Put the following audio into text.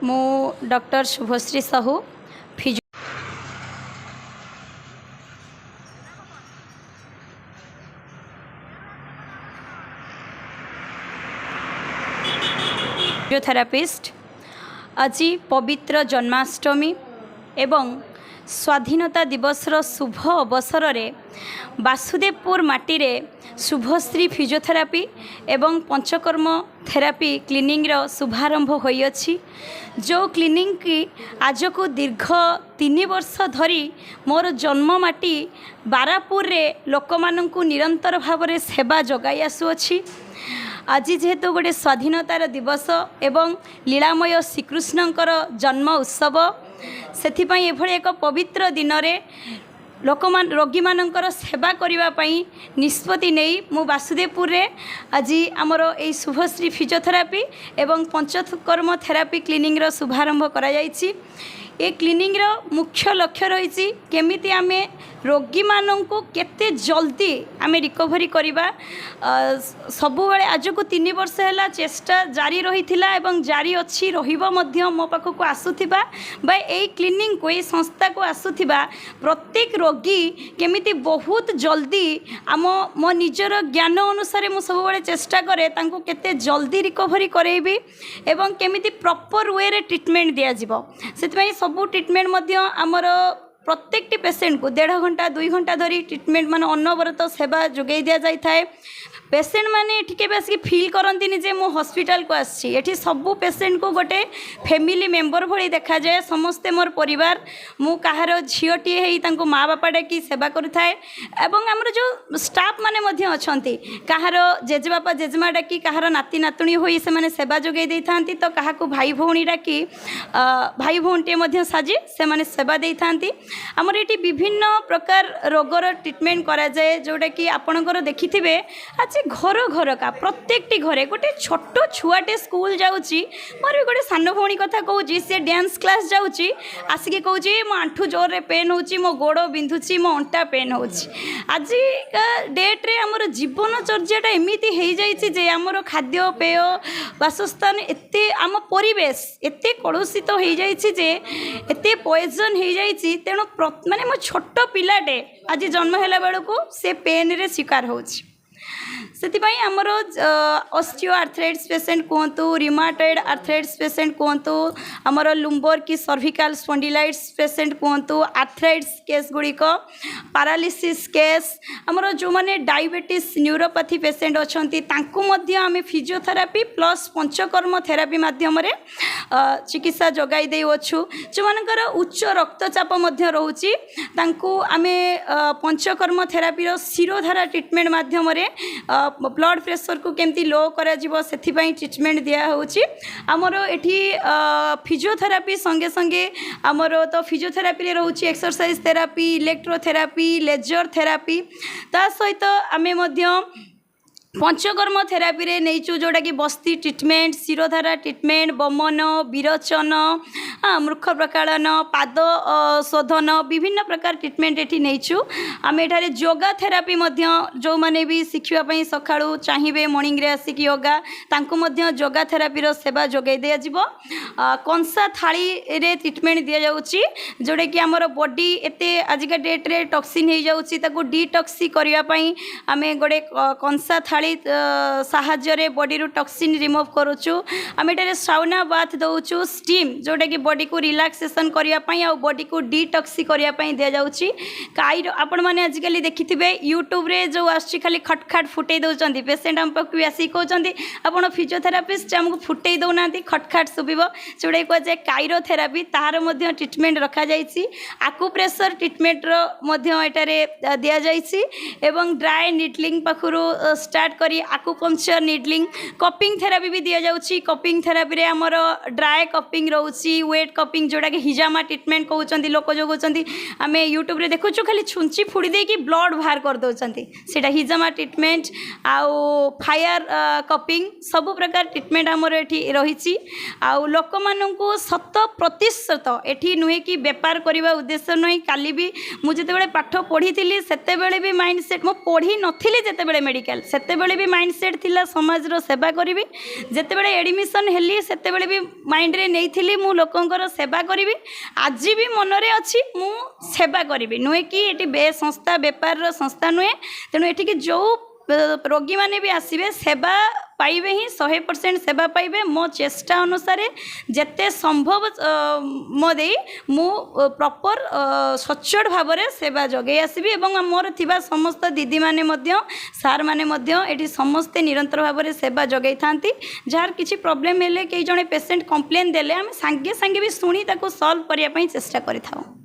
मु doctor Shubhashree Sahu physiotherapist. आज पवित्र जन्माष्टमी एवं स्वाधीनता दिवसर शुभ अवसर रे वासुदेवपुर माटी रे शुभश्री फिजियोथेरापी एवं पंचकर्म थेरापी क्लिनिक रो शुभारंभ होइछि। जो क्लिनिक की आज को दीर्घ 3 वर्ष धरी मोर जन्म माटी बारापुर रे लोक माननकु निरंतर भाव रे सेवा जगाई आसुअछि। आज जेहेतु गोटे स्वाधीनतार दिवस एवं लीलामय श्रीकृष्णकर जन्म उत्सव सेथिपाई एभଳି एक पवित्र दिन रे रोगी मानकर सेवा करने निष्पत्ति नहीं मु वासुदेवपुर रे आज आमर ए शुभश्री फिजियोथेरापी एवं पंचकर्म थेरापी क्लिनिक रो शुभारंभ करा जायछि। ए क्लिनिक रो मुख्य लक्ष्य रही केमिति आमे रोगी मानंकु केते जल्दी आमे रिकवरी करिबा। सबुबेले आज को 3 वर्ष है चेष्टा जारी रही एवं जारी अच्छी रहिबो मध्य मो पाखक आसुथिबा बा ए क्लिनिक को ए संस्था को आसुथिबा प्रत्येक रोगी केमिति बहुत जल्दी आम मो निजर ज्ञान अनुसार मु सबुबेले चेष्टा करे तांको केते जल्दी रिकवरी करेबी एवं केमिति प्रॉपर वे रे ट्रीटमेंट दिया जिवो। सेतपई सबु ट्रीटमेंट मध्य आमर प्रत्येक पेसेंट को 1.5 घंटा 2 घंटा धरी ट्रीटमेंट मान अनवरत सेवा जोगाई दि जाए। पेसेंट माने एठी के बेस फील करंती जे मो हॉस्पिटल को आछि। एठी सबु पेसेंट को गोटे फैमिली मेंबर भली देखा जाए। समस्ते मोर परिवार मु कहार झीटी है तांको माँ बापा डाकी सेवा करुथाए एवं आमर जो स्टाफ माने मध्य अछंती कहार जेजेबापा जेजेमा डाकी कहार नाती नातुणी होई से माने सेवा जोगाई देई थांती तो काहाकू भाई भौणी डाकी भाई भौणटे मध्य साजी से माने सेवा देई थांती। आमर एठी विभिन्न प्रकार रोगर ट्रीटमेंट करा जाए जोटा कि आपणकर देखिथिबे आज घर घर का प्रत्येकटी घरे गोटे छोट छुआटे स्कूल जाऊँगी मोर भी गोटे सान भौणी कथा कहूँ सी डांस क्लास जाऊँगी आसिक कहूँ मो आंठू जोर रे पेन हो मो गोड़ बिंधुची मो अंटा पेन हो। आज डेट रे आमर जीवनचर्याटा एमती हो जाए आमर खाद्य पेय बासस्थान एते आम परिवेश एते कलुषित हो जाए एते पॉइजन हो जाए तेणु माने मो छोट पिलाटे आज जन्म है बेलू से पेन रे शिकार होछि। सेतिपाई आमर ऑस्टियो आर्थराइटिस पेसेंट कहतु रिमाटॉइड आर्थराइटिस पेसेंट कहतु आमर लुम्बर की सर्विकल स्पॉन्डिलाइटिस पेसेंट कहतु आर्थराइटिस केस गुड़िक पैरालिसिस केस आमर जो माने डायबिटीज न्यूरोपैथी पेसेंट अच्छा आम फिजियोथेरापी प्लस पंचकर्म थेरापी माध्यम चिकित्सा जगाई देउछु। जो मानकर उच्च रक्तचाप रोचे आम पंचकर्म थेरापी शिरोधारा ट्रीटमेंट माध्यम ब्लड प्रेशर को केमती लो करा जीवो सेथिपाई ट्रीटमेंट दिया होची। आमर एठी फिजियोथेरापी संगे संगे आमर तो फिजियोथेरापी रे रहउची एक्सरसाइज थेरापी इलेक्ट्रोथेरापी लेजर थेरापी ता सहित आमे मध्य पंचकर्म थेरापी रे नहींचु जोटा कि बस्ती ट्रीटमेंट शिरोधारा ट्रीटमेंट बमन विरोचन मूर्ख प्रकालन पाद शोधन विभिन्न प्रकार ट्रीटमेंट एठी नहींचु। आम एठारे योगा थेरापी मध्य जो माने भी शिखिबा सकाळू चाहिए मॉर्निंग रे आसिक योगा तांको मध्य योगा थेरापी रो सेवा जोगाई दिया जिवो। कंसा थाली रे ट्रीटमेंट दिया जाउची जोटा कि आमर बॉडी एते आजिका डेट रे टॉक्सिन हो जाउची ताको डिटॉक्सी करिया पई आमे गोटे कंसा थाली साहाଯ୍ୟରେ बॉडी टॉक्सिन रिमूव करूचु। आम एटारे साउना बाथ दउचु स्टीम जोटा कि बॉडी को रिलैक्सेशन करिया पई आ बॉडी को डिटॉक्सी करिया पई दिया जाउची। काई आपण माने आजिकली देखिथिबे यूट्यूब रे जो आछि खाली खटखट फुटै दउचंती पेशेंट हम पकु आसी कहउचंती आपण फिजियोथेरापिस्ट हमको फुटै दउनांती खटखट सुबिबो जोडे को जे काइरोथेरापी तार मध्य ट्रीटमेंट रखा जाइछि। आकुप्रेशर ट्रीटमेंट रो मध्य एटारे दिया जाइछि एवं ड्राई नीडलिंग पाखुरु स्टार्ट करी आकुपंक्चर नीडलिंग कपिंग थेरापी भी दिया जाउची। कपिंग थेरापी रे हमर ड्राई कपिंग रहउची वेट कपिंग जोटा कि हिजामा ट्रीटमेंट कहउचंती लोक जो कहउचंती आमे यूट्यूब रे देखुछु खाली छुंची फुडी दे कि ब्लड बाहर कर दउचंती सेटा हिजामा ट्रीटमेंट आउ फायर कपिंग सब प्रकार ट्रीटमेंट हमर एठी रहिची। आउ लोक माननकु 100% एठी नुहे कि व्यापार करबा उद्देश्य नै काली भी मु जते बेले पाठ पढी थिली सेते बेले भी माइंड सेट मो पढी नथिली जते बेले मेडिकल सेते ସେତେବେଳେ ବି ମାଇଣ୍ଡସେଟ୍ ଥିଲା ସମାଜର ସେବା କରିବି। ଯେତେବେଳେ ଏଡ଼ମିସନ୍ ହେଲି ସେତେବେଳେ ବି ମାଇଣ୍ଡରେ ନେଇଥିଲି ମୁଁ ଲୋକଙ୍କର ସେବା କରିବି। ଆଜି ବି ମନରେ ଅଛି ମୁଁ ସେବା କରିବି। ନୁହେଁ କି ଏଠି ସଂସ୍ଥା ବେପାରର ସଂସ୍ଥା ନୁହେଁ। ତେଣୁ ଏଠିକି ଯେଉଁ ରୋଗୀମାନେ ବି ଆସିବେ ସେବା ପାଇବେ ହିଁ, 100% ସେବା ପାଇବେ। ମୋ ଚେଷ୍ଟା ଅନୁସାରେ ଯେତେ ସମ୍ଭବ ମୋ ଦେଇ ମୁଁ ପ୍ରପର ସଚ୍ଚୋଟ ଭାବରେ ସେବା ଯୋଗାଇ ଆସିବି। ଏବଂ ମୋର ଥିବା ସମସ୍ତ ଦିଦିମାନେ ମଧ୍ୟ ସାର୍ମାନେ ମଧ୍ୟ ଏଠି ସମସ୍ତେ ନିରନ୍ତର ଭାବରେ ସେବା ଯୋଗାଇଥାନ୍ତି। ଯାହାର କିଛି ପ୍ରୋବ୍ଲେମ୍ ହେଲେ କେହି ଜଣେ ପେସେଣ୍ଟ କମ୍ପ୍ଲେନ୍ ଦେଲେ ଆମେ ସାଙ୍ଗେ ସାଙ୍ଗେ ବି ଶୁଣି ତାକୁ ସଲ୍ଭ କରିବା ପାଇଁ ଚେଷ୍ଟା କରିଥାଉ।